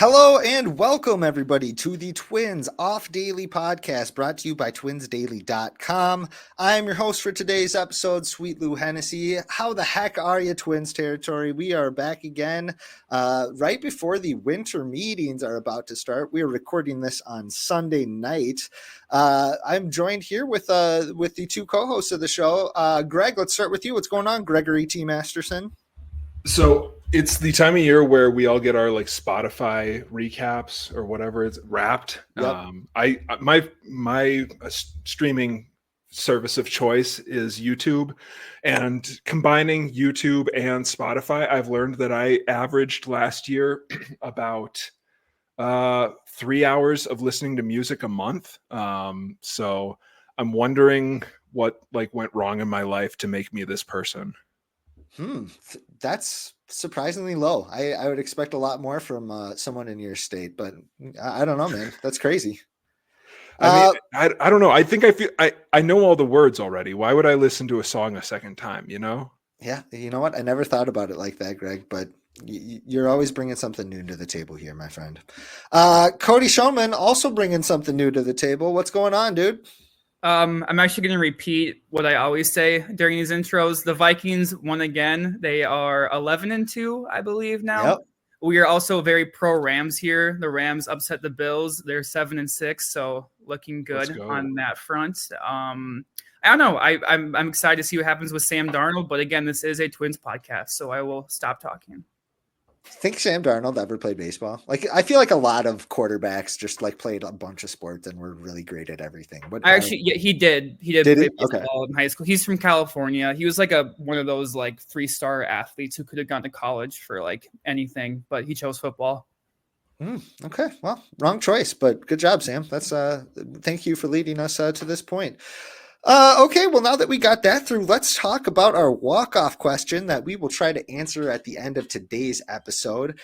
Hello and welcome everybody to the Twins Off Daily podcast brought to you by twinsdaily.com. I'm your host for today's episode, Sweet Lou Hennessy. How the heck are you, Twins territory? We are back again right before the winter meetings are about to start. We are recording this on Sunday night. I'm joined here with the two co-hosts of the show. Greg, let's start with you. What's going on, Gregory T. Masterson? So it's the time of year where we all get our like Spotify recaps or whatever it's wrapped. Yep. My streaming service of choice is YouTube, and combining YouTube and Spotify, I've learned that I averaged last year about 3 hours of listening to music a month. So I'm wondering what like went wrong in my life to make me this person. That's surprisingly low. I would expect a lot more from someone in your state, but I don't know, man. That's crazy. I mean, I don't know. I think I know all the words already. Why would I listen to a song a second time, you know? Yeah, you know what? I never thought about it like that, Greg, but you're always bringing something new to the table here, my friend. Cody Showman also bringing something new to the table. What's going on, dude? I'm actually going to repeat what I always say during these intros. The Vikings won again. They are 11-2, I believe now. Yep. We are also very pro Rams here. The Rams upset the Bills. They're 7-6, so looking good on that front. I don't know. I'm excited to see what happens with Sam Darnold, but again, this is a Twins podcast, so I will stop talking. Think Sam Darnold ever played baseball? Like, I feel like a lot of quarterbacks just like played a bunch of sports and were really great at everything. But he did. He did play baseball in high school. He's from California. He was like one of those like 3-star athletes who could have gone to college for like anything, but he chose football. Okay, well, wrong choice, but good job, Sam. That's thank you for leading us to this point. Okay, well, now that we got that through, let's talk about our walk-off question that we will try to answer at the end of today's episode.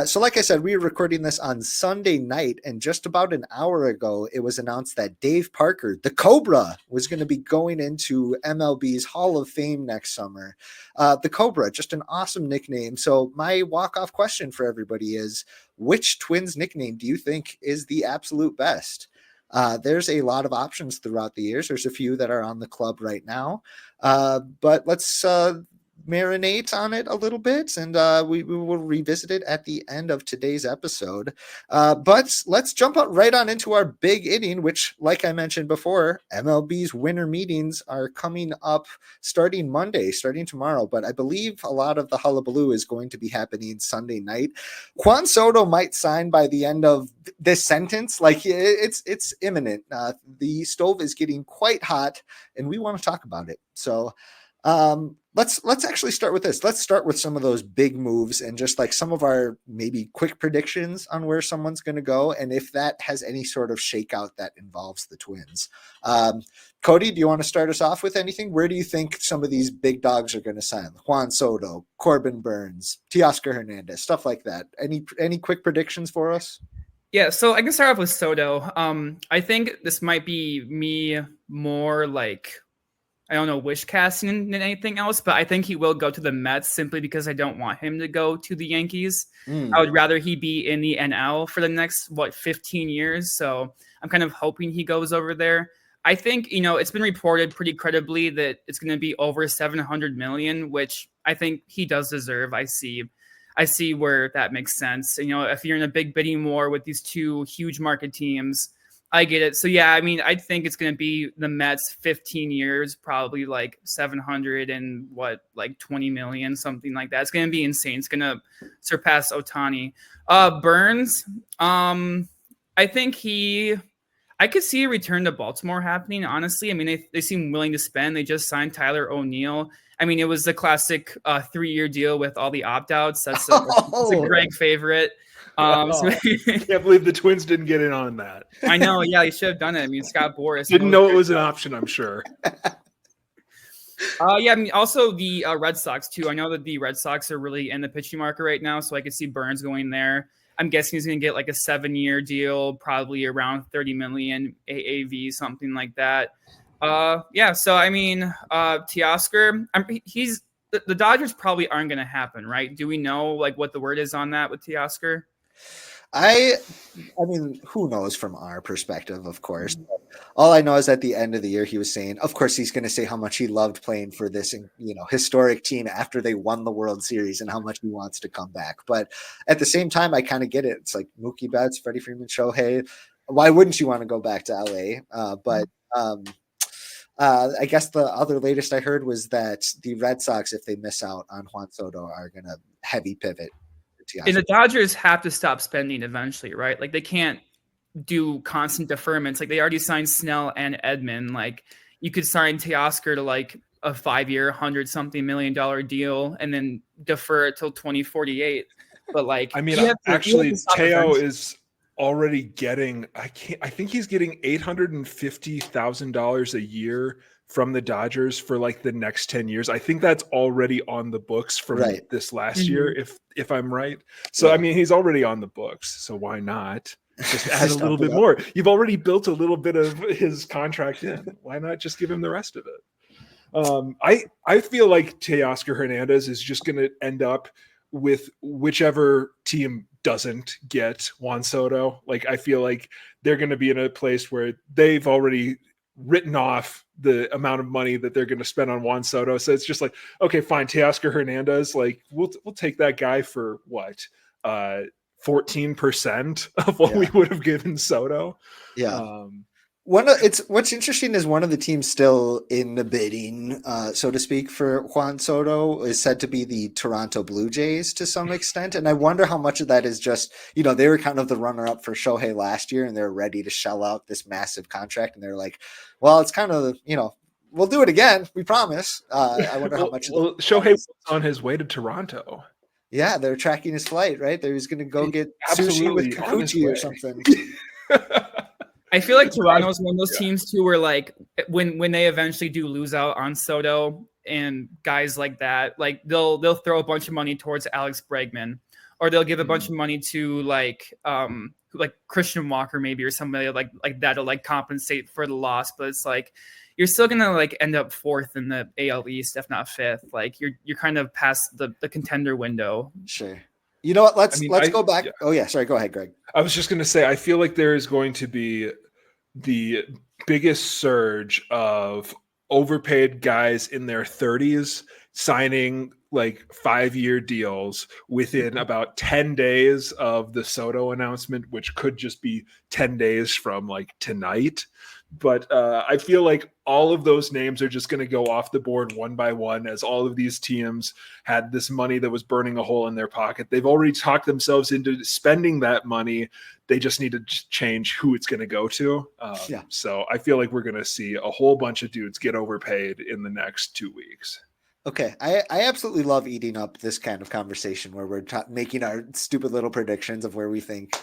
So like I said, we are recording this on Sunday night, and just about an hour ago, it was announced that Dave Parker, the Cobra, was going to be going into MLB's Hall of Fame next summer. The Cobra, just an awesome nickname. So my walk-off question for everybody is, which Twins nickname do you think is the absolute best? There's a lot of options throughout the years. There's a few that are on the club right now, but let's marinate on it a little bit, and we will revisit it at the end of today's episode. But let's jump right on into our big inning, which, like I mentioned before, MLB's winter meetings are coming up starting tomorrow. But I believe a lot of the hullabaloo is going to be happening Sunday night. Juan Soto might sign by the end of this sentence. Like, it's imminent. The stove is getting quite hot, and we want to talk about it. So let's actually start with this. Let's start with some of those big moves and just like some of our maybe quick predictions on where someone's going to go, and if that has any sort of shakeout that involves the Twins. Cody, do you want to start us off with anything? Where do you think some of these big dogs are going to sign? Juan Soto, Corbin Burns, Teoscar Hernandez, stuff like that. Any quick predictions for us? Yeah, so I can start off with Soto. I think this might be me more like, I don't know, wish casting than anything else, but I think he will go to the Mets simply because I don't want him to go to the Yankees. I would rather he be in the NL for the next, 15 years. So I'm kind of hoping he goes over there. I think, it's been reported pretty credibly that it's going to be over $700 million, which I think he does deserve. I see where that makes sense. If you're in a big bidding war with these two huge market teams, I get it. So, yeah, I mean, I think it's going to be the Mets 15 years, probably like 700 and 20 million, something like that. It's going to be insane. It's going to surpass Ohtani. Burns, I think I could see a return to Baltimore happening, honestly. I mean, they seem willing to spend. They just signed Tyler O'Neill. I mean, it was the classic 3-year deal with all the opt-outs. That's a Greg favorite. I can't believe the Twins didn't get in on that. I know. Yeah, he should have done it. I mean, Scott Boras didn't know it was an option, I'm sure. Yeah, I mean, also the Red Sox, too. I know that the Red Sox are really in the pitching market right now, so I could see Burns going there. I'm guessing he's going to get like a 7-year deal, probably around 30 million AAV, something like that. Yeah, so I mean, Teoscar, the Dodgers probably aren't going to happen, right? Do we know like what the word is on that with Teoscar? I mean, who knows from our perspective, of course. All I know is at the end of the year, he was saying, of course, he's going to say how much he loved playing for this, historic team after they won the World Series and how much he wants to come back. But at the same time, I kind of get it. It's like Mookie Betts, Freddie Freeman, Shohei. Why wouldn't you want to go back to LA? I guess the other latest I heard was that the Red Sox, if they miss out on Juan Soto, are going to heavy pivot. And the Dodgers have to stop spending eventually, right? Like they can't do constant deferments. Like they already signed Snell and Edman. Like you could sign Teoscar to like a 5-year, $100-something million deal and then defer it till 2048. But like, I mean, actually, Teo is already getting. I think he's getting $850,000 a year from the Dodgers for like the next 10 years. I think that's already on the books from this last year, if I'm right. So, I mean, he's already on the books. So why not just add a little bit more? You've already built a little bit of his contract in. Why not just give him the rest of it? I feel like Teoscar Hernandez is just going to end up with whichever team doesn't get Juan Soto. Like, I feel like they're going to be in a place where they've already written off the amount of money that they're going to spend on Juan Soto. So it's just like, okay, fine. Teoscar Hernandez, like we'll take that guy for what? 14% of what we would have given Soto. Yeah. What's interesting is one of the teams still in the bidding, so to speak, for Juan Soto is said to be the Toronto Blue Jays to some extent. And I wonder how much of that is just, they were kind of the runner up for Shohei last year and they're ready to shell out this massive contract. And they're like, well, it's kind of, we'll do it again. We promise. I wonder how much. Well, Shohei was on his way to Toronto. Yeah, they're tracking his flight, right? They was going to go get sushi with Kikuchi or something. I feel like Toronto's one of those teams too, where like when they eventually do lose out on Soto and guys like that, like they'll throw a bunch of money towards Alex Bregman, or they'll give a bunch of money to like Christian Walker maybe or somebody like that to like compensate for the loss. But it's like you're still gonna like end up fourth in the AL East, if not fifth. Like you're kind of past the contender window. Sure. You know what? Let's go back. Yeah. Oh yeah, sorry. Go ahead, Greg. I was just going to say, I feel like there is going to be the biggest surge of overpaid guys in their 30s signing like 5-year deals within about 10 days of the Soto announcement, which could just be 10 days from like tonight. But I feel like all of those names are just going to go off the board one by one as all of these teams had this money that was burning a hole in their pocket. They've already talked themselves into spending that money. They just need to change who it's going to go to. So I feel like we're going to see a whole bunch of dudes get overpaid in the next 2 weeks. Okay, I absolutely love eating up this kind of conversation where we're making our stupid little predictions of where we think,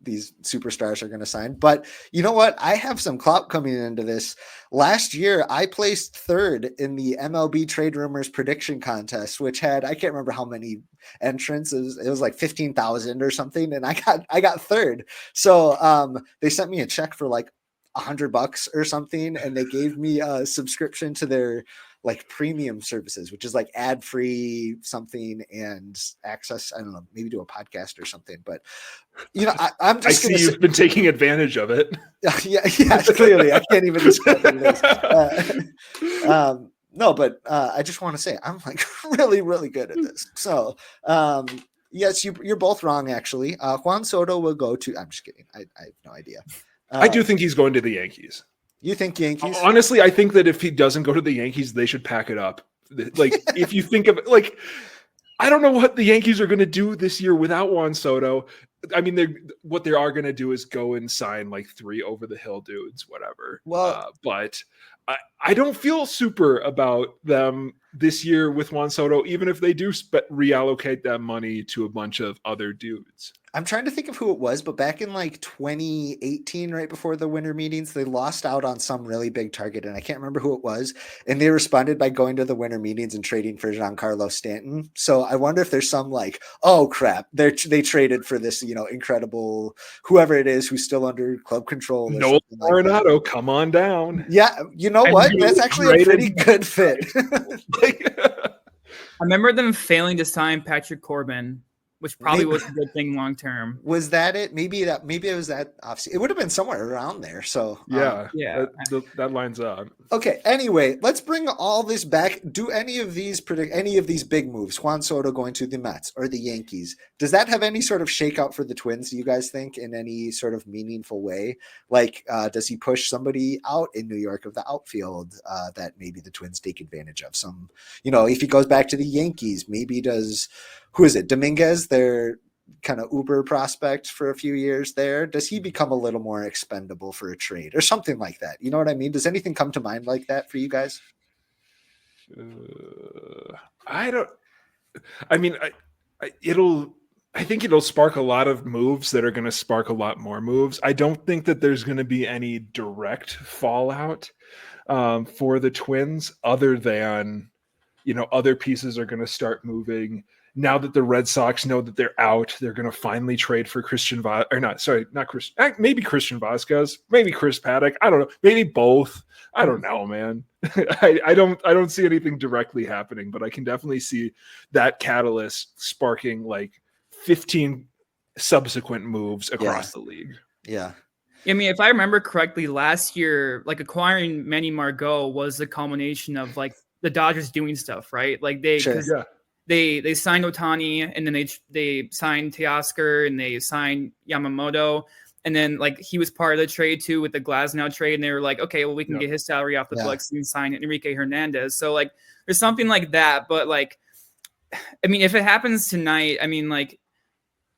these superstars are going to sign. But you know what? I have some clout coming into this. Last year, I placed third in the MLB Trade Rumors prediction contest, which had, I can't remember how many entrants. It was like 15,000 or something. And I got third. So they sent me a check for like $100 or something. And they gave me a subscription to their like premium services, which is like ad-free something and access. I don't know, maybe do a podcast or something, but I'm just. I see you've been taking advantage of it. Yeah, clearly. I can't even describe what it is. No, but I just want to say I'm like really, really good at this. So yes, you're both wrong, actually. Juan Soto will go to, I'm just kidding. I have no idea. I do think he's going to the Yankees. You think Yankees? Honestly, I think that if he doesn't go to the Yankees, they should pack it up. Like, if you think of it, like, I don't know what the Yankees are going to do this year without Juan Soto. I mean, what they are going to do is go and sign like 3 over-the-hill dudes, whatever. Well, but I don't feel super about them this year with Juan Soto, even if they do reallocate that money to a bunch of other dudes. I'm trying to think of who it was, but back in like 2018, right before the winter meetings, they lost out on some really big target, and I can't remember who it was. And they responded by going to the winter meetings and trading for Giancarlo Stanton. So I wonder if there's some like, oh crap, they traded for this, incredible whoever it is who's still under club control. Nolan Arenado, come on down. Yeah, you know what? That's actually a pretty good fit. I remember them failing to sign Patrick Corbin which probably Maybe- was a good thing long term. Was that it? Maybe it was that off. It would have been somewhere around there. So Yeah, Yeah. that lines up. okay. Anyway, let's bring all this back. Do any of these predict any of these big moves? Juan Soto going to the Mets or the Yankees? Does that have any sort of shakeout for the Twins? Do you guys think in any sort of meaningful way? Like, does he push somebody out in New York of the outfield that maybe the Twins take advantage of? Some, if he goes back to the Yankees, maybe does who is it? Dominguez, their kind of uber prospect for a few years there. Does he become a little more expendable for a trade or something like that? You know what I mean? Does anything come to mind like that for you guys? I don't. I mean, I think it'll spark a lot of moves that are going to spark a lot more moves. I don't think that there's going to be any direct fallout for the Twins, other than other pieces are going to start moving. Now that the Red Sox know that they're out, they're going to finally trade for maybe Christian Vasquez, maybe Chris Paddock. I don't know, maybe both. I don't know, man. I don't see anything directly happening, but I can definitely see that catalyst sparking like 15 subsequent moves across the league. Yeah. I mean, if I remember correctly, last year, like acquiring Manny Margot was a culmination of like the Dodgers doing stuff, right? Like they signed Ohtani, and then they signed Teoscar, and they signed Yamamoto, and then like he was part of the trade too with the Glasnow trade, and they were like, okay, well we can get his salary off the books and sign Enrique Hernandez. So like there's something like that, but like, I mean, if it happens tonight, I mean, like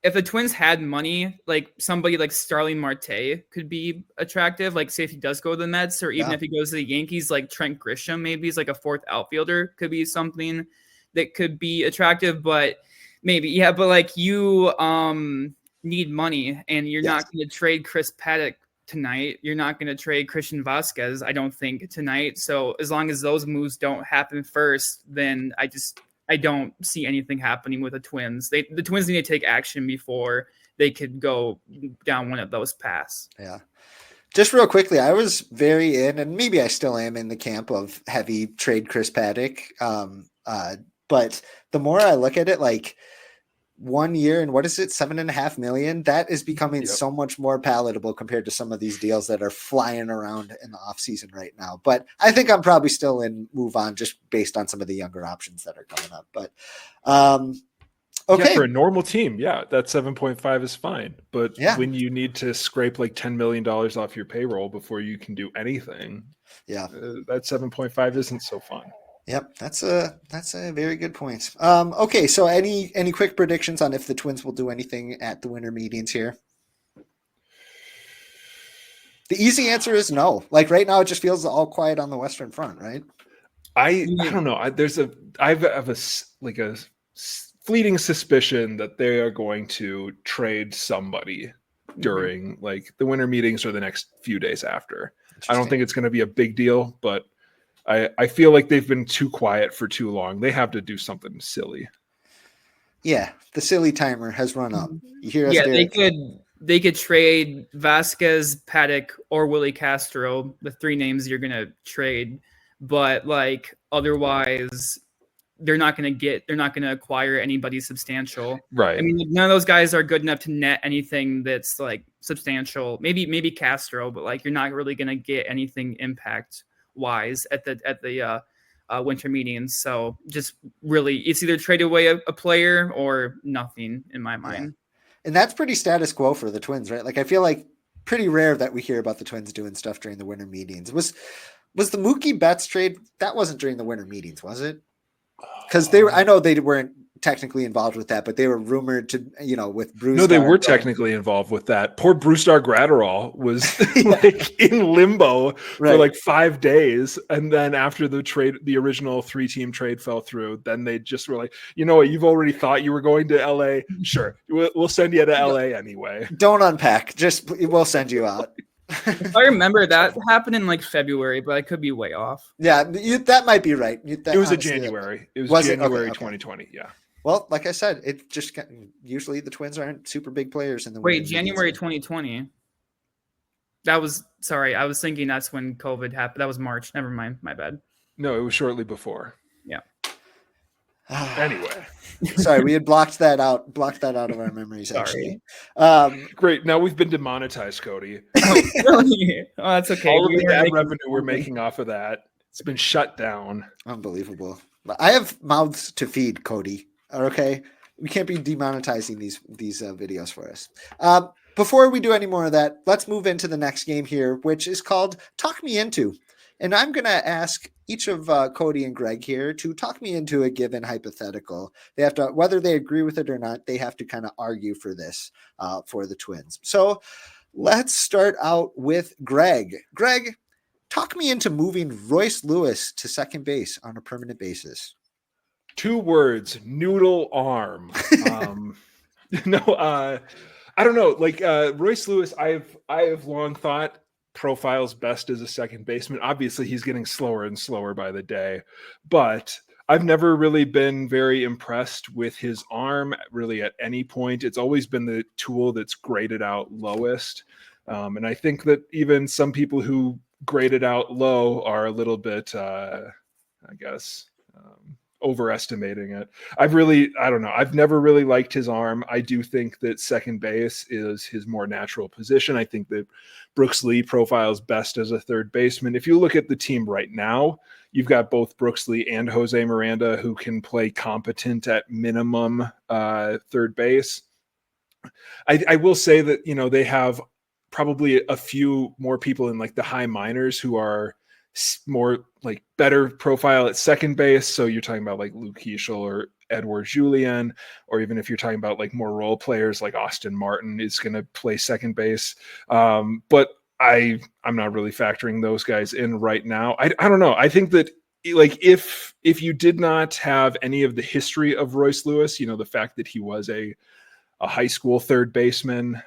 if the Twins had money, like somebody like Starling Marte could be attractive. Like say if he does go to the Mets, or even if he goes to the Yankees, like Trent Grisham, maybe he's like a fourth outfielder, could be something that could be attractive. But maybe, but like you need money, and you're not going to trade Chris Paddock tonight. You're not going to trade Christian Vasquez, I don't think, tonight. So as long as those moves don't happen first, then I don't see anything happening with the Twins. The Twins need to take action before they could go down one of those paths. Yeah. Just real quickly, I was very in, and maybe I still am in the camp of heavy trade Chris Paddock. But the more I look at it, like 1 year and what is it, $7.5 million? That is becoming so much more palatable compared to some of these deals that are flying around in the offseason right now. But I think I'm probably still in move on just based on some of the younger options that are coming up. But okay. For a normal team, that 7.5 is fine. But when you need to scrape like $10 million off your payroll before you can do anything, that 7.5 isn't so fun. Yep, that's a very good point. Okay, so any quick predictions on if the Twins will do anything at the winter meetings here? The easy answer is no. Like right now, it just feels all quiet on the Western Front, right? I don't know. I have a fleeting suspicion that they are going to trade somebody during like the winter meetings or the next few days after. I don't think it's going to be a big deal, but I feel like they've been too quiet for too long. They have to do something silly. Yeah, the silly timer has run up. You hear us? They could trade Vasquez, Paddock, or Willie Castro, the three names you're gonna trade. But like otherwise, they're not gonna acquire anybody substantial. Right. I mean, none of those guys are good enough to net anything that's like substantial. Maybe Castro, but like you're not really gonna get anything impact wise at the winter meetings. So just really, it's either trade away a player or nothing in my mind. And that's pretty status quo for the Twins, right? Like I feel like pretty rare that we hear about the Twins doing stuff during the winter meetings. Was the Mookie Betts trade? That wasn't during the winter meetings, was it? Because I know they weren't technically involved with that, but they were rumored to, with Bruce. No, they were technically involved with that. Poor Brusdar Graterol was like in limbo for like 5 days. And then after the original 3-team trade fell through, then they just were like, you know what? You've already thought you were going to LA. Sure. We'll send you to LA anyway. Don't unpack. We'll send you out. I remember that happened in like February, but I could be way off. Yeah, that might be right. It was January. It was January 2020. Yeah. Well, like I said, it just usually the Twins aren't super big players in the wait. January 2020. That was I was thinking that's when COVID happened. That was March. Never mind. My bad. No, it was shortly before. Yeah. Anyway, Sorry, we had blocked that out of our memories. Actually, great. Now we've been demonetized, Cody. Really? Oh, that's okay. All of We the weren't ad making revenue we're something. making off of that, it's been shut down. unbelievable. But I have mouths to feed, Cody. Okay, we can't be demonetizing these videos for us. Before we do any more of that, let's move into the next game here, which is called Talk Me Into. And I'm going to ask each of Cody and Greg here to talk me into a given hypothetical. They have to, whether they agree with it or not, they have to kind of argue for this for the Twins. So let's start out with Greg. Greg, talk me into moving Royce Lewis to second base on a permanent basis. 2 words: noodle arm. I don't know. Like Royce Lewis, I have long thought profiles best as a second baseman. Obviously, he's getting slower and slower by the day, but I've never really been very impressed with his arm really at any point. It's always been the tool that's graded out lowest. And I think that even some people who grade it out low are a little bit, I guess, overestimating it. I don't know. I've never really liked his arm. I do think that second base is his more natural position. I think that Brooks Lee profiles best as a third baseman. If you look at the team right now, you've got both Brooks Lee and Jose Miranda who can play competent at minimum third base. I will say that, they have probably a few more people in like the high minors who are more like better profile at second base. So you're talking about like Luke Keeschel or Edward Julien, or even if you're talking about like more role players like Austin Martin is going to play second base. But I'm not really factoring those guys in right now. I don't know. I think that like if you did not have any of the history of Royce Lewis, the fact that he was a high school third baseman,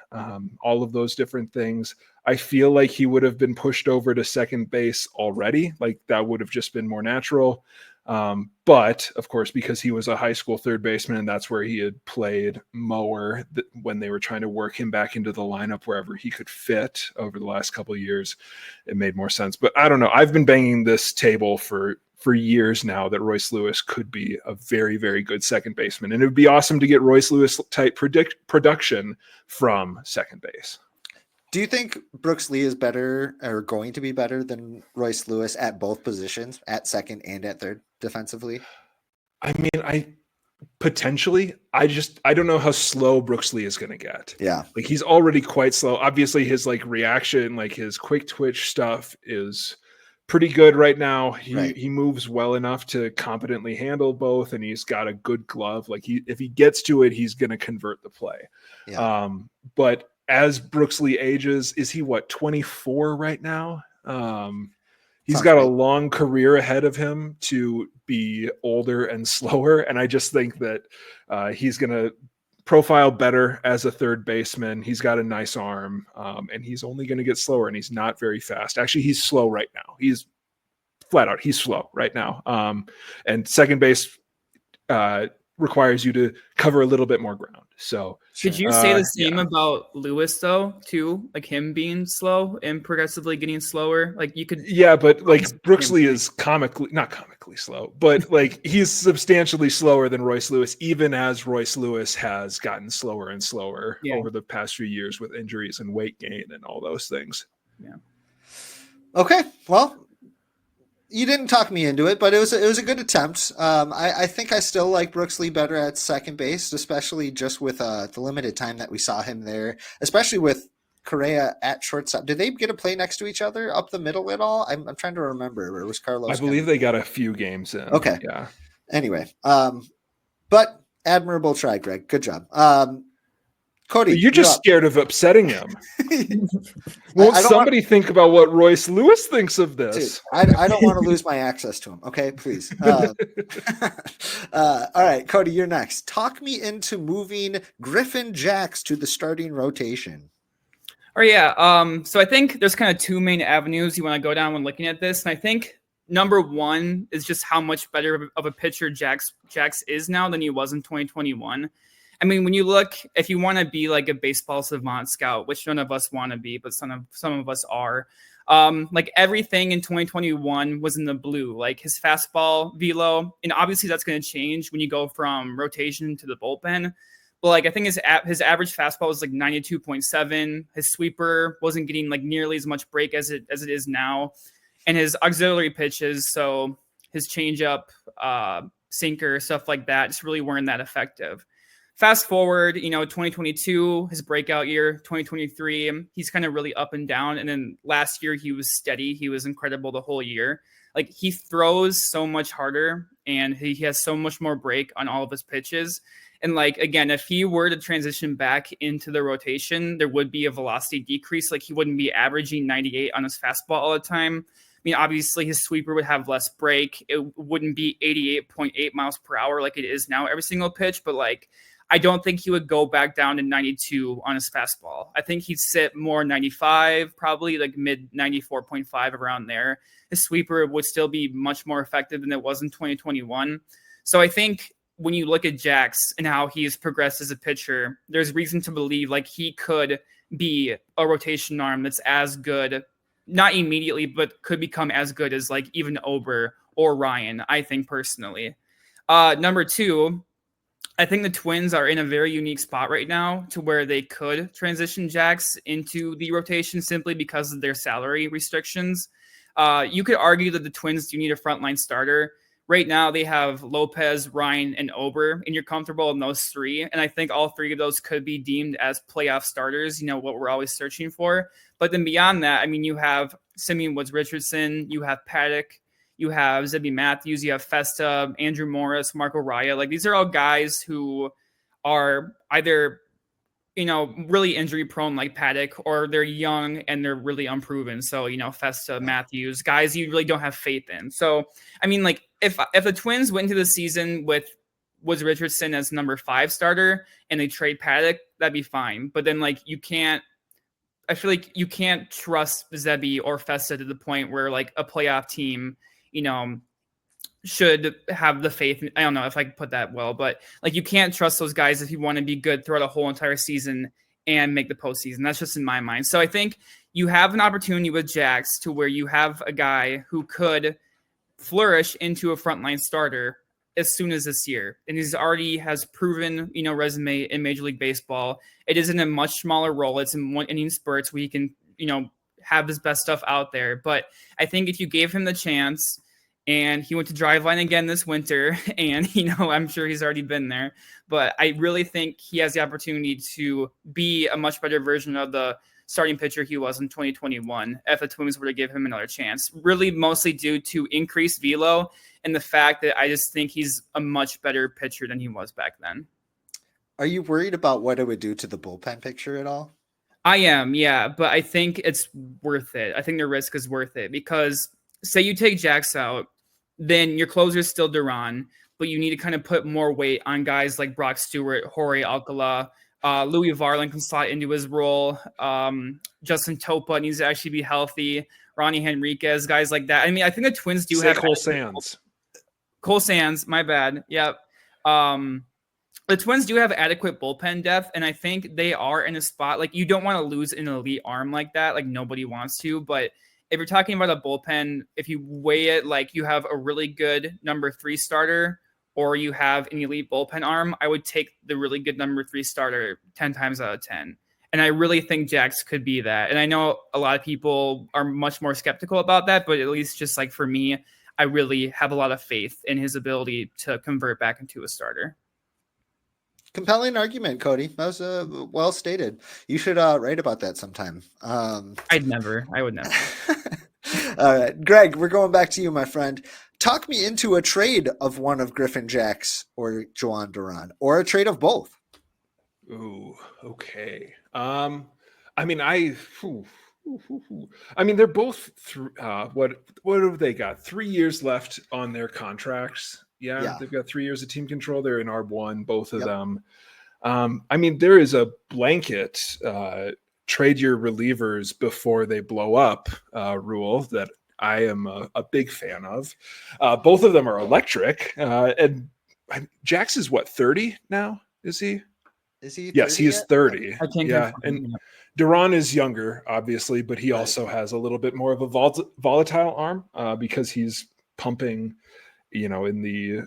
all of those different things, I feel like he would have been pushed over to second base already. Like that would have just been more natural. But of course, because he was a high school third baseman and that's where he had played more when they were trying to work him back into the lineup wherever he could fit over the last couple of years, it made more sense. But I don't know. I've been banging this table for years now that Royce Lewis could be a very, very good second baseman. And it would be awesome to get Royce Lewis type production from second base. Do you think Brooks Lee is better or going to be better than Royce Lewis at both positions, at second and at third defensively? I mean, potentially, I don't know how slow Brooks Lee is going to get. Yeah. Like he's already quite slow. Obviously his like reaction, like his quick twitch stuff is pretty good right now. He moves well enough to competently handle both, and he's got a good glove. Like if he gets to it, he's going to convert the play. Yeah. But as Brooks Lee ages, is he 24 right now? He's got a long career ahead of him to be older and slower, and I just think that he's going to profile better as a third baseman. He's got a nice arm, and he's only going to get slower, and he's not very fast. Actually, he's slow right now. He's flat out. He's slow right now. And second base requires you to cover a little bit more ground. So could you say the same about Lewis though, too? Like him being slow and progressively getting slower? Like you could. Yeah, but like Brooks Lee is not comically slow, but like he's substantially slower than Royce Lewis, even as Royce Lewis has gotten slower and slower over the past few years with injuries and weight gain and all those things. Yeah. Okay. Well, you didn't talk me into it, but it was a good attempt. I think I still like Brooks Lee better at second base, especially just with the limited time that we saw him there, especially with Correa at shortstop. Did they get to play next to each other up the middle at all? I'm trying to remember. Or was Carlos? I believe they got a few games in. Okay. Yeah. Anyway, but admirable try, Greg. Good job. Cody, you're just scared of upsetting him. Won't somebody think about what Royce Lewis thinks of this? Dude, I don't want to lose my access to him. Okay, please. All right, Cody, you're next. Talk me into moving Griffin Jax to the starting rotation. Oh yeah. So I think there's kind of two main avenues you want to go down when looking at this, and I think number one is just how much better of a pitcher Jax is now than he was in 2021. I mean, when you look, if you want to be like a baseball savant scout, which none of us want to be, but some of us are, like everything in 2021 was in the blue, like his fastball velo, and obviously that's going to change when you go from rotation to the bullpen. But like I think his average fastball was like 92.7. His sweeper wasn't getting like nearly as much break as it is now, and his auxiliary pitches, so his changeup, sinker, stuff like that, just really weren't that effective. Fast forward, 2022, his breakout year, 2023, he's kind of really up and down. And then last year, he was steady. He was incredible the whole year. Like he throws so much harder and he has so much more break on all of his pitches. And like, again, if he were to transition back into the rotation, there would be a velocity decrease. Like he wouldn't be averaging 98 on his fastball all the time. I mean, obviously his sweeper would have less break. It wouldn't be 88.8 miles per hour like it is now every single pitch, but like, I don't think he would go back down to 92 on his fastball. I think he'd sit more 95, probably like mid 94.5 around there. His sweeper would still be much more effective than it was in 2021. So I think when you look at Jax and how he's progressed as a pitcher, there's reason to believe like he could be a rotation arm that's as good, not immediately, but could become as good as like even Ober or Ryan, I think personally. Number two, I think the Twins are in a very unique spot right now to where they could transition Jax into the rotation simply because of their salary restrictions. You could argue that the Twins do need a frontline starter. Right now, they have Lopez, Ryan, and Ober, and you're comfortable in those three. And I think all three of those could be deemed as playoff starters, what we're always searching for. But then beyond that, I mean, you have Simeon Woods-Richardson, you have Paddock, you have Zebby Matthews, you have Festa, Andrew Morris, Marco Raya. Like these are all guys who are either, really injury prone like Paddock, or they're young and they're really unproven. So, Festa, Matthews, guys you really don't have faith in. So, I mean, like if the Twins went into the season with Woods Richardson as number 5 starter and they trade Paddock, that'd be fine. But then like I feel like you can't trust Zebby or Festa to the point where like a playoff team, should have the faith. I don't know if I can put that well, but like you can't trust those guys if you want to be good throughout a whole entire season and make the postseason. That's just in my mind. So I think you have an opportunity with Jax to where you have a guy who could flourish into a frontline starter as soon as this year. And he's already has proven, resume in Major League Baseball. It is in a much smaller role. It's in 1 inning spurts where he can, have his best stuff out there. But I think if you gave him the chance, and he went to Driveline again this winter, and, I'm sure he's already been there, but I really think he has the opportunity to be a much better version of the starting pitcher he was in 2021 if the Twins were to give him another chance, really mostly due to increased velo and the fact that I just think he's a much better pitcher than he was back then. Are you worried about what it would do to the bullpen picture at all? I am, yeah, but I think it's worth it. I think the risk is worth it because say you take Jax out, then your closer is still Duran, but you need to kind of put more weight on guys like Brock Stewart, Jorge Alcala, Louis Varland can slot into his role. Justin Topa needs to actually be healthy. Ronnie Henriquez, guys like that. I mean, I think the Twins do have Cole Sands. Cole Sands, my bad. Yep. The Twins do have adequate bullpen depth, and I think they are in a spot like you don't want to lose an elite arm like that. Like nobody wants to, but if you're talking about a bullpen, if you weigh it like you have a really good number 3 starter or you have an elite bullpen arm, I would take the really good number 3 starter 10 times out of 10. And I really think Jax could be that. And I know a lot of people are much more skeptical about that, but at least just like for me, I really have a lot of faith in his ability to convert back into a starter. Compelling argument, Cody. That was well stated. You should write about that sometime. I would never. All right, Greg, we're going back to you, my friend. Talk me into a trade of one of Griffin Jax or Joan Duran, or a trade of both. Ooh, okay. I mean, they're both. What have they got? 3 years left on their contracts. Yeah, they've got 3 years of team control. They're in ARB1, both of them. I mean, there is a blanket trade your relievers before they blow up rule that I am a big fan of. Both of them are electric. And Jax is what, 30 now? Is he? Is he 30 Yes, he is yet? 30. I can't Yeah, confirm. and Duran is younger, obviously, but he Right. also has a little bit more of a volatile arm because he's pumping, in the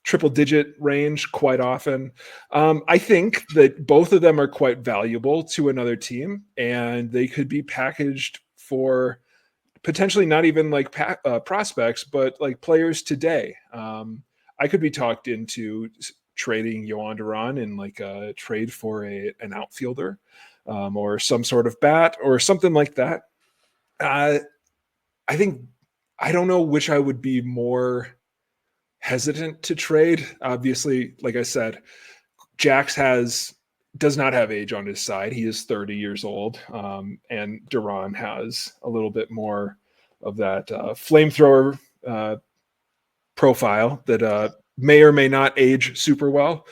triple digit range quite often. I think that both of them are quite valuable to another team, and they could be packaged for potentially not even like prospects, but like players today. I could be talked into trading Yohan Duran in like a trade for an outfielder or some sort of bat or something like that. I think I don't know which I would be more hesitant to trade. Obviously, like I said, Jax does not have age on his side. He is 30 years old, and Duran has a little bit more of that flamethrower profile that may or may not age super well.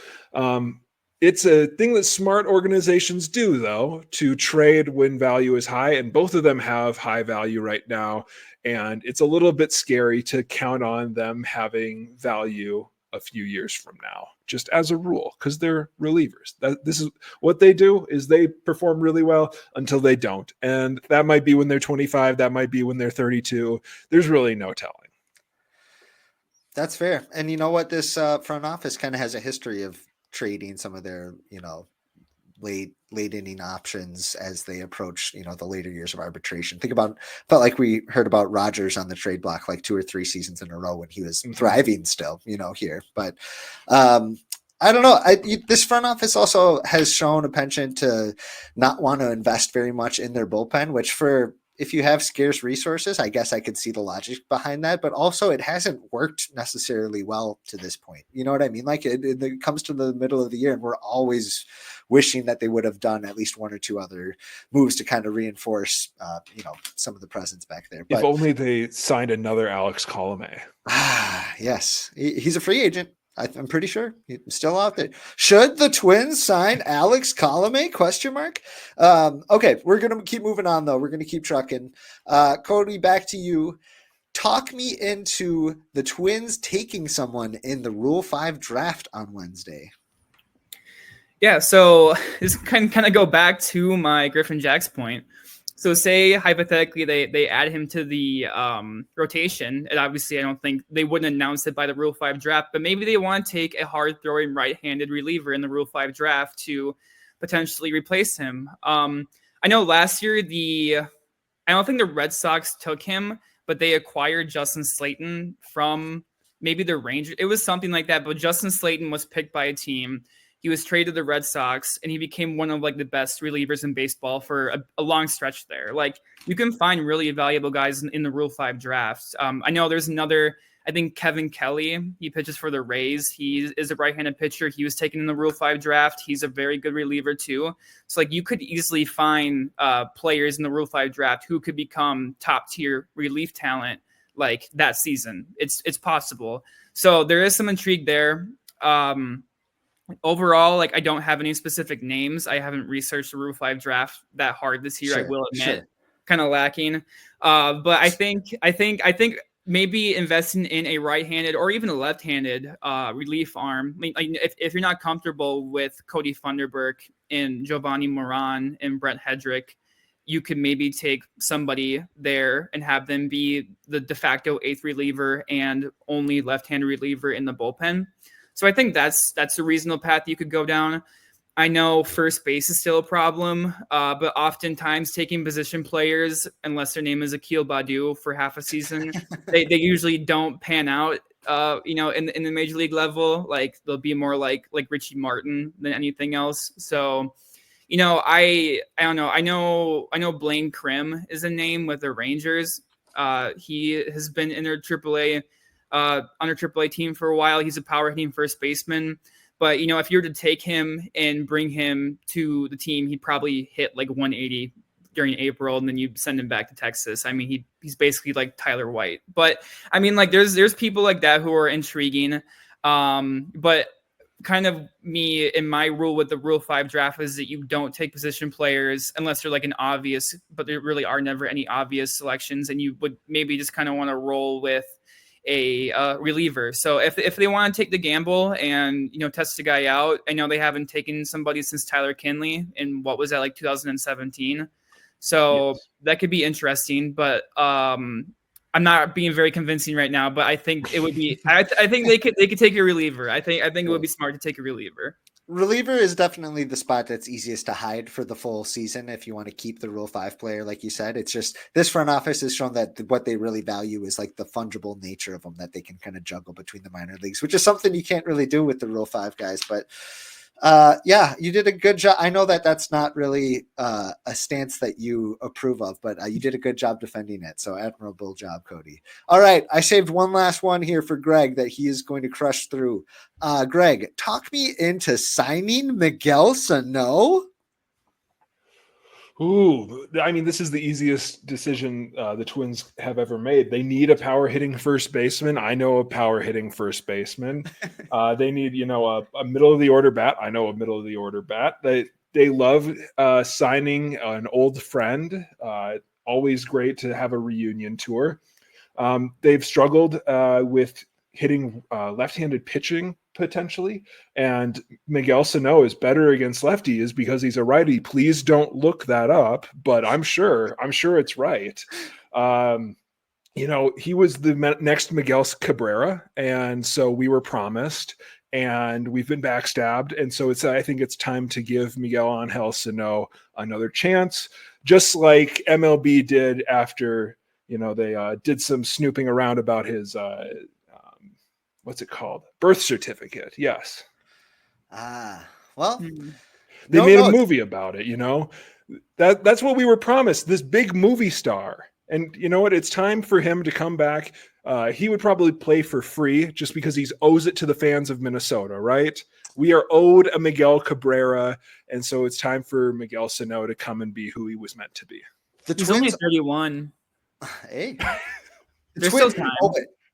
It's a thing that smart organizations do, though, to trade when value is high, and both of them have high value right now. And it's a little bit scary to count on them having value a few years from now, just as a rule, because they're relievers. This is what they do, is they perform really well until they don't. And that might be when they're 25, that might be when they're 32. There's really no telling. That's fair. And you know what? This front office kind of has a history of trading some of their, late inning options as they approach, the later years of arbitration. Felt like we heard about Rogers on the trade block like 2 or 3 seasons in a row when he was thriving still, here. But I don't know. This front office also has shown a penchant to not want to invest very much in their bullpen, which if you have scarce resources, I guess I could see the logic behind that, but also it hasn't worked necessarily well to this point. You know what I mean? Like it comes to the middle of the year and we're always wishing that they would have done at least 1 or 2 other moves to kind of reinforce, some of the presence back there. But if only they signed another Alex Colomé. Yes, he's a free agent. I'm pretty sure he's still out there. Should the Twins sign Alex Colomé? Question mark. Okay, we're gonna keep moving on though. We're gonna keep trucking. Cody, back to you. Talk me into the Twins taking someone in the Rule 5 draft on Wednesday. Yeah, so this can kind of go back to my Griffin Jax point. So say hypothetically they add him to the rotation, and obviously I don't think they wouldn't announce it by the Rule 5 draft, but maybe they want to take a hard-throwing right-handed reliever in the Rule 5 draft to potentially replace him. I know last year I don't think the Red Sox took him, but they acquired Justin Slayton from maybe the Rangers. It was something like that, but Justin Slayton was picked by a team. He was traded to the Red Sox, and he became one of like the best relievers in baseball for a long stretch there. Like you can find really valuable guys in the Rule 5 drafts. I know there's another, I think Kevin Kelly, he pitches for the Rays. He is a right-handed pitcher. He was taken in the Rule 5 draft. He's a very good reliever too. So like you could easily find players in the Rule 5 draft who could become top tier relief talent like that season. It's possible. So there is some intrigue there. Overall, like I don't have any specific names. I haven't researched the Rule 5 draft that hard this year. Sure, I will admit, sure. kind of lacking. But I think maybe investing in a right-handed or even a left-handed relief arm. I mean, if you're not comfortable with Cody Funderburk and Giovanni Moran and Brent Hedrick, you could maybe take somebody there and have them be the de facto 8th reliever and only left-handed reliever in the bullpen. So I think that's a reasonable path you could go down. I know first base is still a problem, but oftentimes taking position players, unless their name is Akil Badu for half a season, they usually don't pan out. In the major league level, like they'll be more like Richie Martin than anything else. So, I don't know. I know Blaine Krim is a name with the Rangers. He has been in their AAA. On a AAA team for a while. He's a power hitting first baseman. But, if you were to take him and bring him to the team, he'd probably hit like 180 during April, and then you send him back to Texas. I mean, he's basically like Tyler White. But, I mean, like there's people like that who are intriguing. But kind of me and my rule with the Rule 5 draft is that you don't take position players unless they're like an obvious, but there really are never any obvious selections. And you would maybe just kind of want to roll with a reliever. So if they want to take the gamble and test the guy out, I know they haven't taken somebody since Tyler Kinley in what was that, like 2017. So Yes. that could be interesting, but I'm not being very convincing right now. But I think it would be. I think they could take a reliever. I think it would be smart to take a reliever. Reliever is definitely the spot that's easiest to hide for the full season if you want to keep the Rule 5 player, like you said. It's just this front office has shown that what they really value is like the fungible nature of them, that they can kind of juggle between the minor leagues, which is something you can't really do with the Rule 5 guys. But yeah, you did a good job. I know that that's not really a stance that you approve of, but you did a good job defending it. So admirable job, Cody. All right, I saved one last one here for Greg that he is going to crush through. Greg, talk me into signing Miguel Sano. Ooh, I mean, this is the easiest decision the Twins have ever made. They need a power hitting first baseman. I know a power hitting first baseman. They need, a middle of the order bat. I know a middle of the order bat. They love signing an old friend. Always great to have a reunion tour. They've struggled with hitting left-handed pitching potentially, and Miguel Sano is better against lefties because he's a righty. Please don't look that up, but I'm sure it's right. He was the next Miguel Cabrera, and so we were promised, and we've been backstabbed, and so I think it's time to give Miguel Angel Sano another chance, just like MLB did after they did some snooping around about his what's it called? Birth certificate. Yes. Well, they made a movie about it, that's what we were promised, this big movie star. And you know what? It's time for him to come back. He would probably play for free just because he owes it to the fans of Minnesota, right? We are owed a Miguel Cabrera. And so it's time for Miguel Sano to come and be who he was meant to be. He's only 31. Hey, there's still time.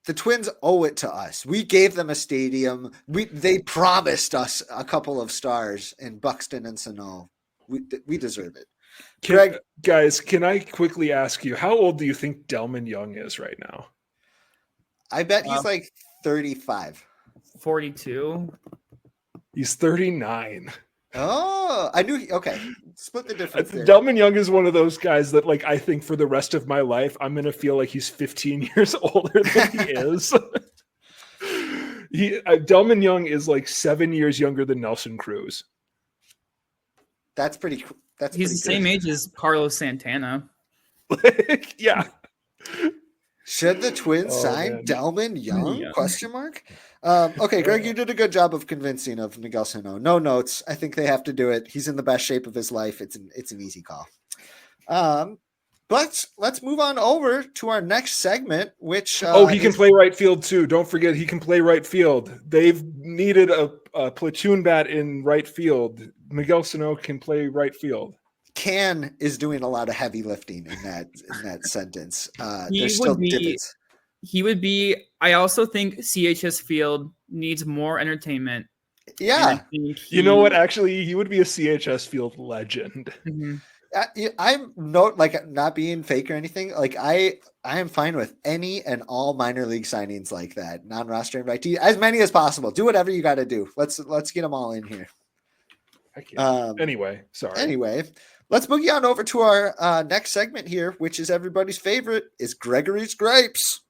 The Twins owe it to us. We gave them a stadium. They promised us a couple of stars in Buxton and Sano. We deserve it. Greg, guys, can I quickly ask you, how old do you think Delman Young is right now? I bet he's like 35. 42. He's 39. Oh, I knew. Okay, split the difference there. Delman Young is one of those guys that, like, I think for the rest of my life, I'm going to feel like he's 15 years older than he is. Delman Young is like 7 years younger than Nelson Cruz. That's pretty. He's the same age as Carlos Santana. Yeah. Should the Twins sign Delman Young? Yeah. Question mark. Okay, Greg, you did a good job of convincing of Miguel Sano. No notes. I think they have to do it. He's in the best shape of his life. It's an easy call. But let's move on over to our next segment, which he can play right field too. Don't forget, he can play right field. They've needed a platoon bat in right field. Miguel Sano can play right field. Can is doing a lot of heavy lifting in that sentence. He there's still would be- divots. He would be. I also think CHS Field needs more entertainment. Yeah. You know what? Actually, he would be a CHS Field legend. Mm-hmm. I'm not being fake or anything. Like I am fine with any and all minor league signings like that, non-roster invitee, as many as possible. Do whatever you got to do. Let's get them all in here. Anyway, let's boogie on over to our next segment here, which is everybody's favorite, is Gregory's Gripes.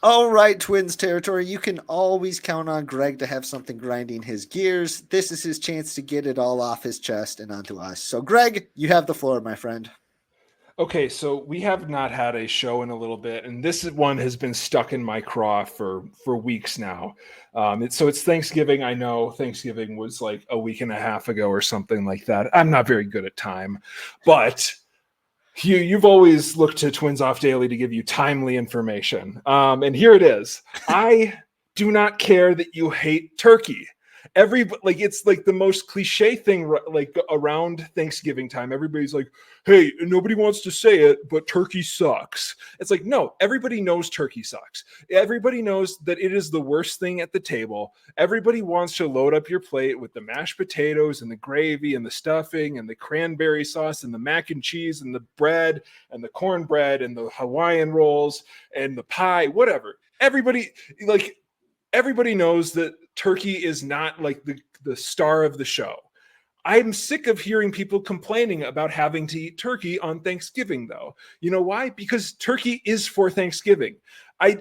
All right, Twins territory, you can always count on Greg to have something grinding his gears. This is his chance to get it all off his chest and onto us. So, Greg, you have the floor, my friend. Okay, so we have not had a show in a little bit, and this one has been stuck in my craw for weeks now. It's Thanksgiving. I know Thanksgiving was like a week and a half ago or something like that. I'm not very good at time, but you've always looked to Twins Off Daily to give you timely information. And here it is. I do not care that you hate turkey. Like it's like the most cliche thing like around Thanksgiving time. Everybody's like, hey, nobody wants to say it, but turkey sucks. It's like, no, everybody knows turkey sucks. Everybody knows that it is the worst thing at the table. Everybody wants to load up your plate with the mashed potatoes and the gravy and the stuffing and the cranberry sauce and the mac and cheese and the bread and the cornbread and the Hawaiian rolls and the pie, whatever. Everybody knows that turkey is not like the star of the show. I'm sick of hearing people complaining about having to eat turkey on Thanksgiving, though. You know why? Because turkey is for Thanksgiving. I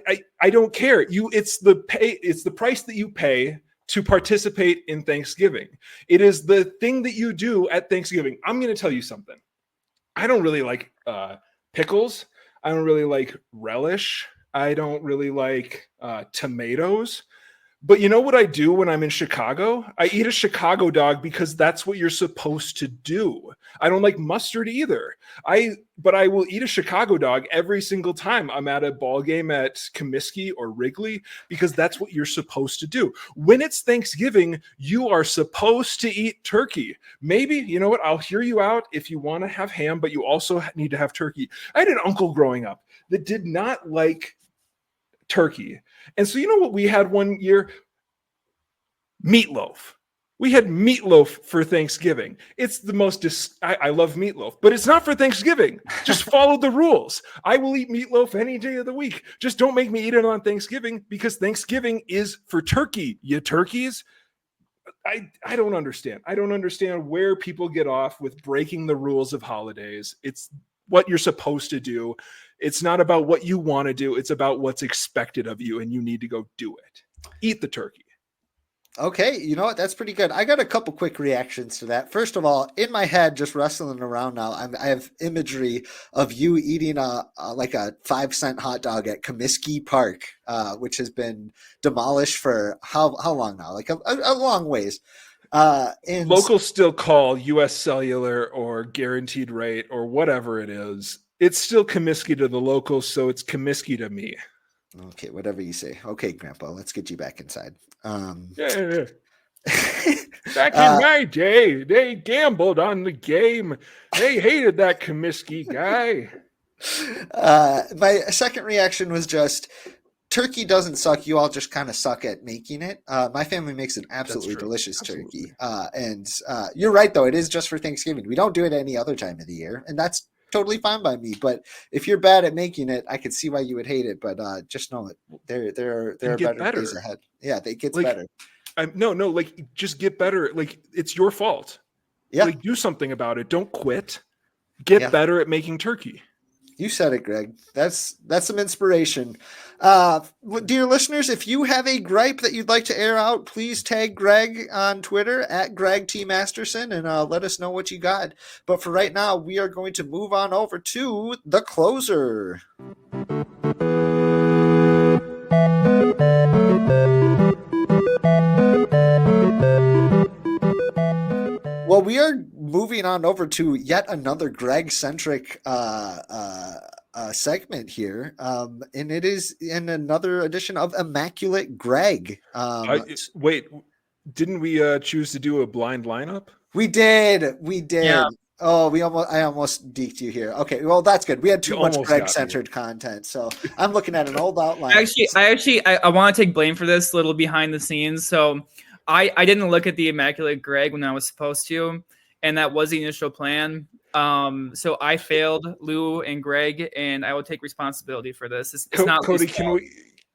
don't care. It's the price that you pay to participate in Thanksgiving. It is the thing that you do at Thanksgiving. I'm going to tell you something. I don't really like pickles. I don't really like relish. I don't really like tomatoes. But you know what I do when I'm in Chicago? I eat a Chicago dog because that's what you're supposed to do. I don't like mustard either. But I will eat a Chicago dog every single time I'm at a ball game at Comiskey or Wrigley because that's what you're supposed to do. When it's Thanksgiving, you are supposed to eat turkey. Maybe, you know what? I'll hear you out if you want to have ham, but you also need to have turkey. I had an uncle growing up that did not like turkey. And so you know what we had one year? Meatloaf. We had meatloaf for Thanksgiving. It's the most I love meatloaf, but it's not for Thanksgiving. Just follow the rules. I will eat meatloaf any day of the week. Just don't make me eat it on Thanksgiving because Thanksgiving is for turkey. You turkeys. I don't understand. I don't understand where people get off with breaking the rules of holidays. It's what you're supposed to do. It's not about what you want to do. It's about what's expected of you, and you need to go do it. Eat the turkey. Okay, you know what? That's pretty good. I got a couple quick reactions to that. First of all, in my head, just wrestling around now, I have imagery of you eating like a 5-cent hot dog at Comiskey Park, which has been demolished for how long now? Like a long ways. And locals still call U.S. Cellular or Guaranteed Rate or whatever it is. It's still Comiskey to the locals, so it's Comiskey to me. Okay, whatever you say. Okay, Grandpa, let's get you back inside. Yeah. Back in my day, they gambled on the game. They hated that Comiskey guy. My second reaction was just, turkey doesn't suck. You all just kind of suck at making it. My family makes an absolutely delicious turkey. And you're right, though. It is just for Thanksgiving. We don't do it any other time of the year. And that's totally fine by me. But if you're bad at making it, I could see why you would hate it. But just know it. There are better days ahead. Yeah, it gets better. Like just get better. Like it's your fault. Yeah. Like do something about it. Don't quit. Get better at making turkey. You said it, Greg. That's some inspiration. Dear listeners, if you have a gripe that you'd like to air out, please tag Greg on Twitter at Greg T. Masterson and let us know what you got. But for right now, we are going to move on over to the closer. Well, we are moving on over to yet another Greg-centric segment here, and it is in another edition of Immaculate Greg. Wait, didn't we choose to do a blind lineup? We did. Yeah. Oh, I almost deked you here. Okay, well that's good. We had too much Greg-centered content, so I'm looking at an old outline. I want to take blame for this little behind the scenes. So I didn't look at the Immaculate Greg when I was supposed to, and that was the initial plan. So I failed Lou and Greg, and I will take responsibility for this. It's not Cody.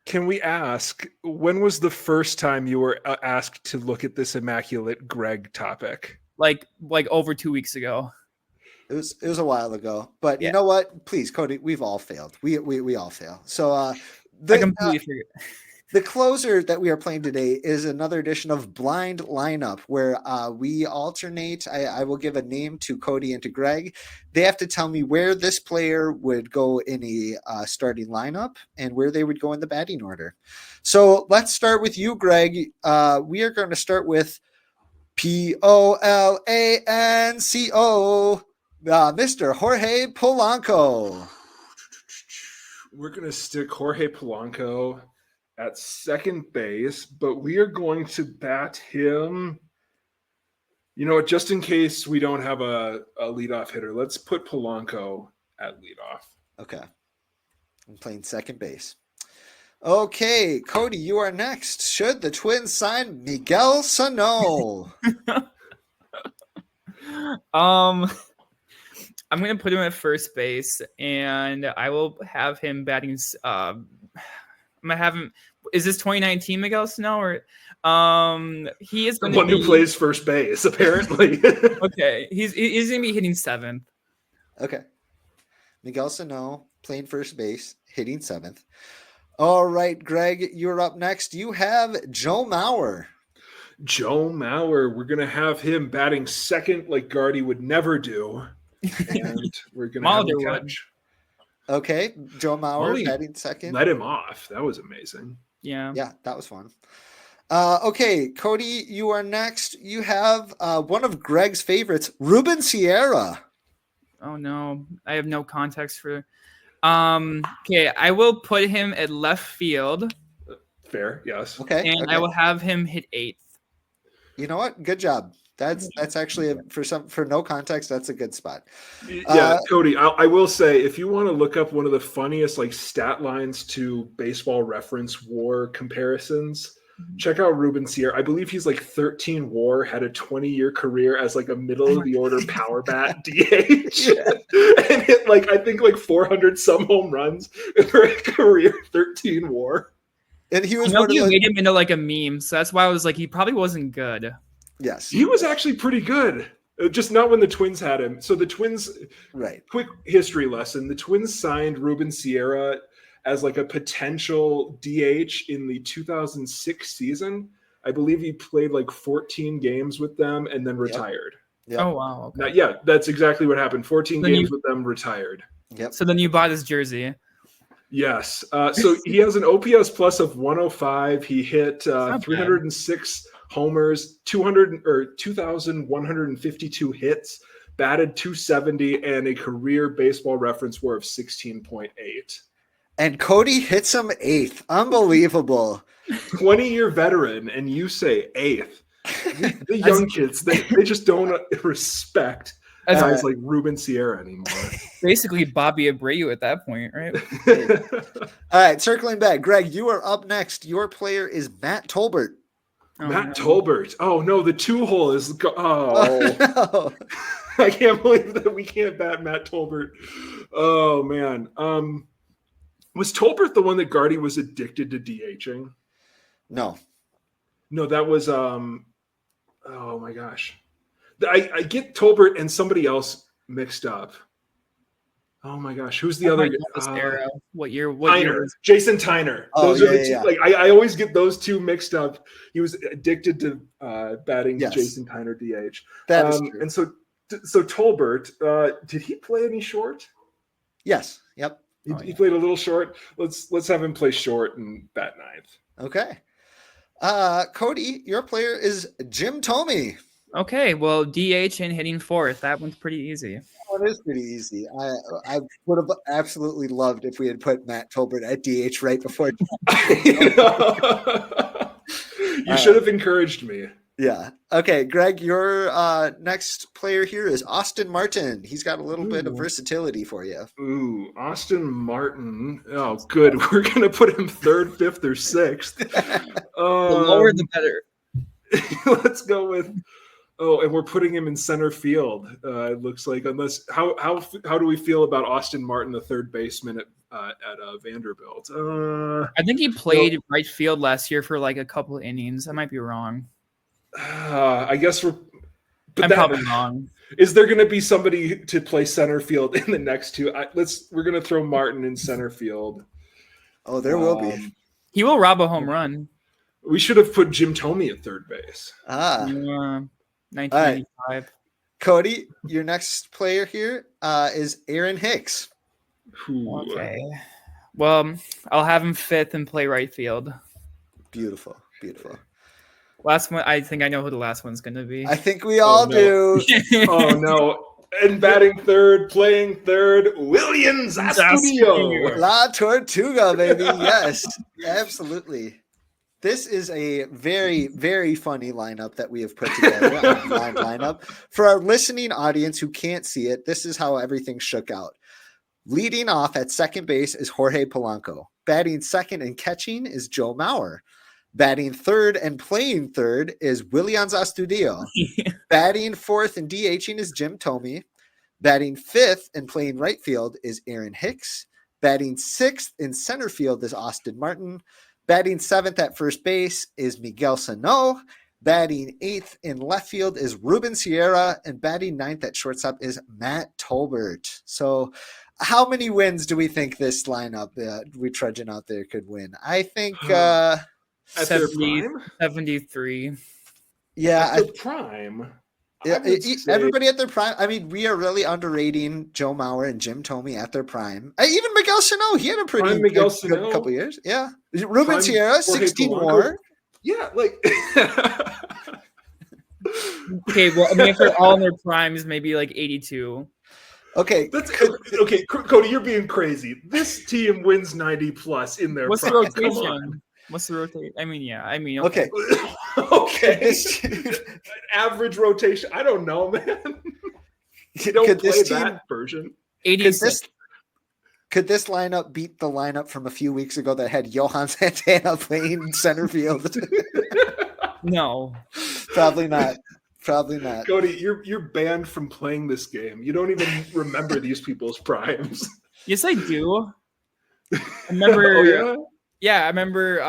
Can we ask, when was the first time you were asked to look at this Immaculate Greg topic? Like over 2 weeks ago. It was a while ago, but You know what? Please, Cody, we've all failed. We all fail. So I completely forget. The closer that we are playing today is another edition of Blind Lineup, where we alternate. I will give a name to Cody and to Greg. They have to tell me where this player would go in a starting lineup and where they would go in the batting order. So let's start with you, Greg. We are going to start with Polanco, Mr. Jorge Polanco. We're going to stick Jorge Polanco at second base, but we are going to bat him. You know what? Just in case we don't have a leadoff hitter, let's put Polanco at leadoff. Okay. I'm playing second base. Okay, Cody, you are next. Should the Twins sign Miguel Sano? I'm gonna put him at first base, and I will have him batting. I'm gonna have him. Is this 2019 Miguel Sano or? He is the one who plays first base, apparently. Okay, he's gonna be hitting seventh. Okay, Miguel Sano playing first base, hitting seventh. All right, Greg, you're up next. You have Joe Mauer. Joe Mauer, we're going to have him batting second like Gardy would never do. And we're going to have him catch. Okay, Joe Mauer batting second. Let him off. That was amazing. Yeah. Yeah, that was fun. Okay, Cody, you are next. You have one of Greg's favorites, Ruben Sierra. Oh, no. I have no context for... Okay, I will put him at left field. Fair, yes. Okay. And I will have him hit eighth. You know what? Good job. That's actually for no context. That's a good spot. Yeah, Cody. I will say, if you want to look up one of the funniest like stat lines to Baseball Reference WAR comparisons, check out Ruben Sierra. I believe he's like 13 WAR, had a 20-year career as like a middle of the order power bat DH, and hit like I think like 400 some home runs for a career 13 WAR. And he was made him into like a meme, so that's why I was like, he probably wasn't good. Yes, he was actually pretty good, just not when the Twins had him. So the Twins, right? Quick history lesson: the Twins signed Ruben Sierra as like a potential DH in the 2006 season. I believe he played like 14 games with them and then retired. Yep. Oh wow! Okay. Now, yeah, that's exactly what happened. 14 games with them, retired. Yep. So then you bought his jersey. Yes. So he has an OPS plus of 105. He hit 306 homers, 2,152 hits, batted 270, and a career Baseball Reference WAR of 16.8. And Cody hits him eighth. Unbelievable. 20-year veteran, and you say eighth. The young kids, they just don't respect guys like Ruben Sierra anymore. Basically Bobby Abreu at that point, right? All right, circling back. Greg, you are up next. Your player is Matt Tolbert. Matt Tolbert. Oh, no, the two-hole is... No. I can't believe that we can't bat Matt Tolbert. Oh, man. Was Tolbert the one that Gardy was addicted to DHing? No, that was... oh, my gosh. I get Tolbert and somebody else mixed up. Oh my gosh, who's the other? What year? Jason Tyner. Those are the two. Like I always get those two mixed up. He was addicted to batting Jason Tyner DH. That is true. And so Tolbert, did he play any short? Yes. Yep. He played a little short. Let's have him play short and bat ninth. Okay. Cody, your player is Jim Thome. Okay, well, DH and hitting fourth. That one's pretty easy. Well, it is pretty easy. I would have absolutely loved if we had put Matt Tolbert at DH right before. You should have encouraged me. Yeah. Okay, Greg, your next player here is Austin Martin. He's got a little bit of versatility for you. Ooh, Austin Martin. Oh, good. We're going to put him third, fifth, or sixth. The lower the better. Let's go with... Oh, and we're putting him in center field. It looks like, unless how do we feel about Austin Martin, the third baseman at Vanderbilt? I think he played right field last year for like a couple of innings. I might be wrong. I guess I'm probably wrong. Is there going to be somebody to play center field in the next two? We're going to throw Martin in center field. Oh, there will be. He will rob a home run. We should have put Jim Thome at third base. 1985. Right. Cody, your next player here is Aaron Hicks. Ooh. Okay. Well, I'll have him fifth and play right field. Beautiful. Last one, I think I know who the last one's going to be. I think we all do. Oh, no. And batting third, playing third, Williams Astudillo. La Tortuga, baby. Yes, absolutely. This is a very, very funny lineup that we have put together, a blind lineup. For our listening audience who can't see it, this is how everything shook out. Leading off at second base is Jorge Polanco. Batting second and catching is Joe Mauer. Batting third and playing third is Williams Astudillo. Batting fourth and DHing is Jim Thome. Batting fifth and playing right field is Aaron Hicks. Batting sixth in center field is Austin Martin. Batting seventh at first base is Miguel Sano. Batting eighth in left field is Ruben Sierra. And batting ninth at shortstop is Matt Tolbert. So how many wins do we think this lineup we trudging out there could win? I think at their 70, prime? 73. Yeah. At their prime. Everybody at their prime. I mean, we are really underrating Joe Mauer and Jim Thome at their prime. Even Miguel Sano, he had a pretty good couple years. Yeah. Ruben Sierra, 16 WAR. Yeah, like Okay, well, I mean, if they're all in their primes, maybe like 82. Okay. Okay, Cody, you're being crazy. This team wins 90 plus in their What's the prime. rotation? What's the rotation? I mean, okay. Okay. Average rotation. I don't know, man. You don't Could play this that team- version. 86. Could this lineup beat the lineup from a few weeks ago that had Johan Santana playing center field? No. Probably not. Probably not. Cody, you're banned from playing this game. You don't even remember these people's primes. Yes, I do. I remember. Oh, yeah? Yeah, I remember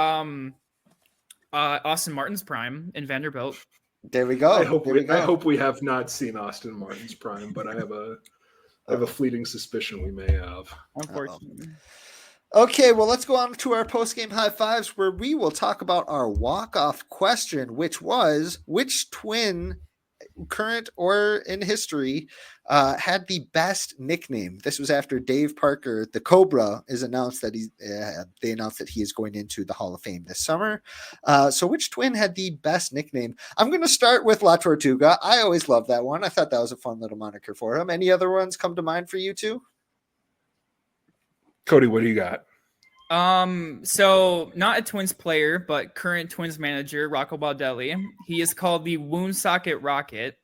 Austin Martin's prime in Vanderbilt. There we go. I hope we have not seen Austin Martin's prime, but I have a fleeting suspicion we may have. Unfortunately. Okay, well, let's go on to our post-game high fives where we will talk about our walk-off question, which was which twin, current or in history, had the best nickname. This was after Dave Parker, the Cobra, is announced that they announced that he is going into the Hall of Fame this summer. So which twin had the best nickname? I'm going to start with La Tortuga. I always loved that one. I thought that was a fun little moniker for him. Any other ones come to mind for you two? Cody, what do you got? So not a Twins player, but current Twins manager, Rocco Baldelli. He is called the Woonsocket Rocket.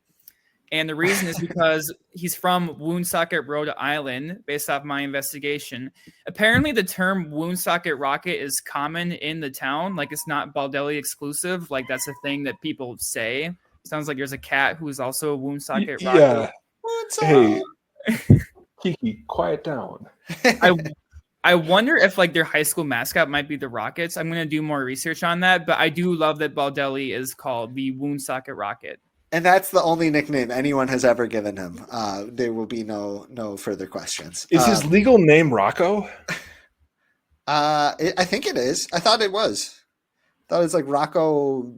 And the reason is because he's from Woonsocket, Rhode Island, based off my investigation. Apparently the term Woonsocket Rocket is common in the town. Like it's not Baldelli exclusive. Like that's a thing that people say. Sounds like there's a cat who's also a Woonsocket Rocket. Yeah. What's Hey, up? Kiki, quiet down. I wonder if like their high school mascot might be the Rockets. I'm going to do more research on that, but I do love that Baldelli is called the Woonsocket Rocket. And that's the only nickname anyone has ever given him. There will be no further questions. Is his legal name Rocco? I think it is. I thought it was. I thought it was like Rocco.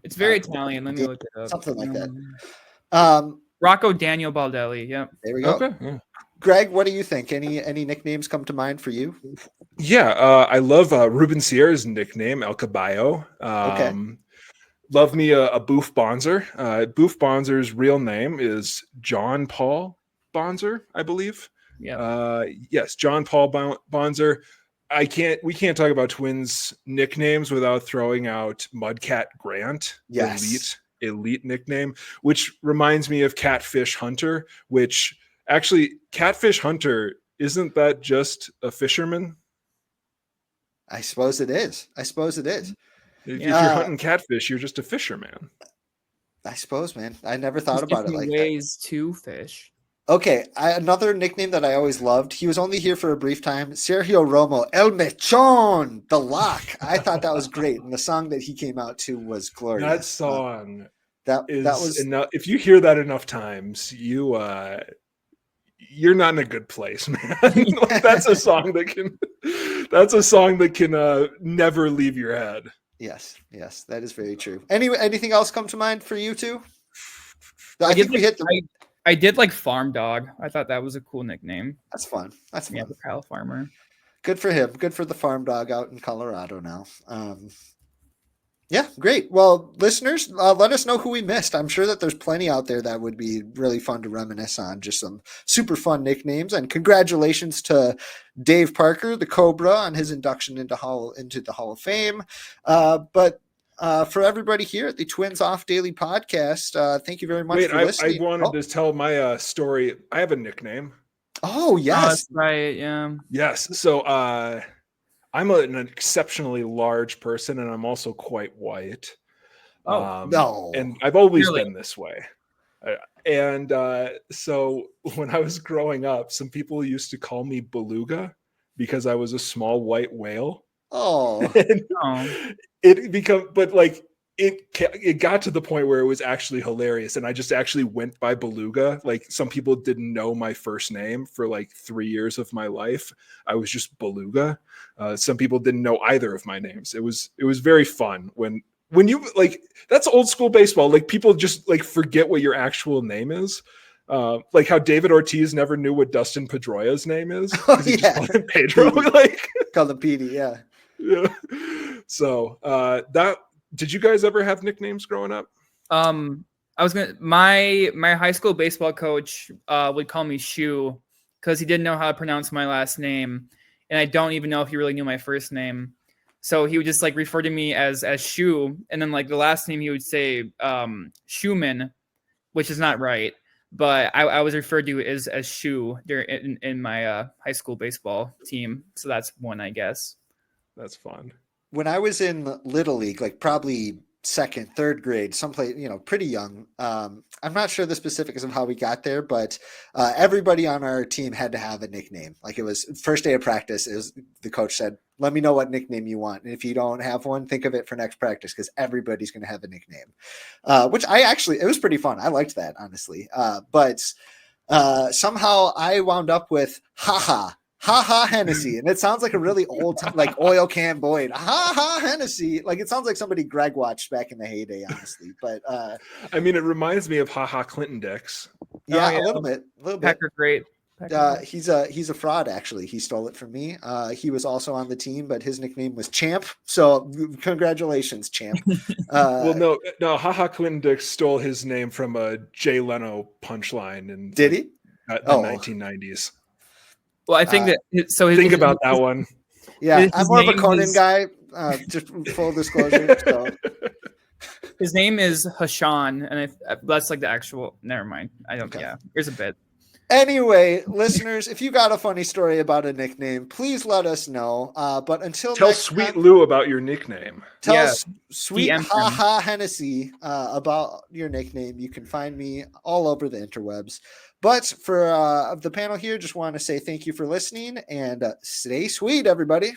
It's very Italian. Let me look it up. Something like that. Rocco Daniel Baldelli. Yep. There we go. Okay. Yeah. Greg, what do you think? Any nicknames come to mind for you? Yeah, I love Ruben Sierra's nickname, El Caballo. Okay. Love me a Boof Bonzer. Boof Bonzer's real name is John Paul Bonzer, I believe. Yeah. Yes, John Paul Bonzer. We can't talk about Twins nicknames without throwing out Mudcat Grant. Yes. Elite nickname, which reminds me of Catfish Hunter, which actually Catfish Hunter, isn't that just a fisherman? I suppose it is. If you're hunting catfish, you're just a fisherman. I suppose, man. I never thought about it like ways to fish. Okay, another nickname that I always loved. He was only here for a brief time. Sergio Romo, El Mechon, the Lock. I thought that was great, and the song that he came out to was glorious. That song that was enough. If you hear that enough times, you're not in a good place, man. That's a song that can never leave your head. Yes, that is very true. Anything else come to mind for you two? I think we hit the. I did like Farm Dog. I thought that was a cool nickname. That's fun. Yeah, the Kyle Farmer. Good for him. Good for the Farm Dog out in Colorado now. Yeah, great. Well, listeners, let us know who we missed. I'm sure that there's plenty out there that would be really fun to reminisce on. Just some super fun nicknames. And congratulations to Dave Parker, the Cobra, on his induction into the Hall of Fame. But for everybody here at the Twins Off Daily Podcast, thank you very much Wait, for I listening. wanted to tell my story. I have a nickname. Oh, yes. That's right. Yeah. Yes. So I'm an exceptionally large person, and I'm also quite white. No. And I've always Really? been this way. So when I was growing up, some people used to call me Beluga because I was a small white whale. Oh. And Oh. it got to the point where it was actually hilarious, and I just actually went by Beluga. Like, some people didn't know my first name for like 3 years of my life. I was just Beluga. Some people didn't know either of my names. It was very fun when you, like, that's old school baseball. Like, people just like forget what your actual name is. Like how David Ortiz never knew what Dustin Pedroia's name is Oh, because he yeah. just called him Pedro. Petey. Like, Call them Petey, yeah. yeah. So that, did you guys ever have nicknames growing up? I was gonna my high school baseball coach would call me Shoe because he didn't know how to pronounce my last name, and I don't even know if he really knew my first name. So he would just like refer to me as Shoe, and then like the last name he would say Schumann, which is not right. But I was referred to as Shoe in my high school baseball team. So that's one, I guess. That's fun. When I was in Little League, like probably second, third grade, someplace, pretty young. I'm not sure the specifics of how we got there, but everybody on our team had to have a nickname. Like, it was first day of practice. The coach said, "Let me know what nickname you want. And if you don't have one, think of it for next practice, because everybody's going to have a nickname," which it was pretty fun. I liked that, honestly. But somehow I wound up with Ha Hennessy, and it sounds like a really old like oil can Boyd. Ha Hennessy, like it sounds like somebody Greg watched back in the heyday, honestly. But I mean, it reminds me of Clinton Dix. yeah, yeah. a little bit. Packer great. He's a fraud, actually. He stole it from me. He was also on the team, but his nickname was Champ. So congratulations, Champ. Well, no, Clinton Dix stole his name from a Jay Leno punchline, and did he? The 1990s. Well, I think that so. Think about that one. Yeah, I'm more of a Conan guy. Just full disclosure. So. His name is Hashan, and that's like the actual. Never mind. I don't. Okay. Yeah, here's a bit. Anyway, listeners, if you got a funny story about a nickname, please let us know. But until tell next Sweet time, Lou about your nickname. Tell Sweet DM him. Hennessy about your nickname. You can find me all over the interwebs. But for the panel here, just want to say thank you for listening, and stay sweet, everybody.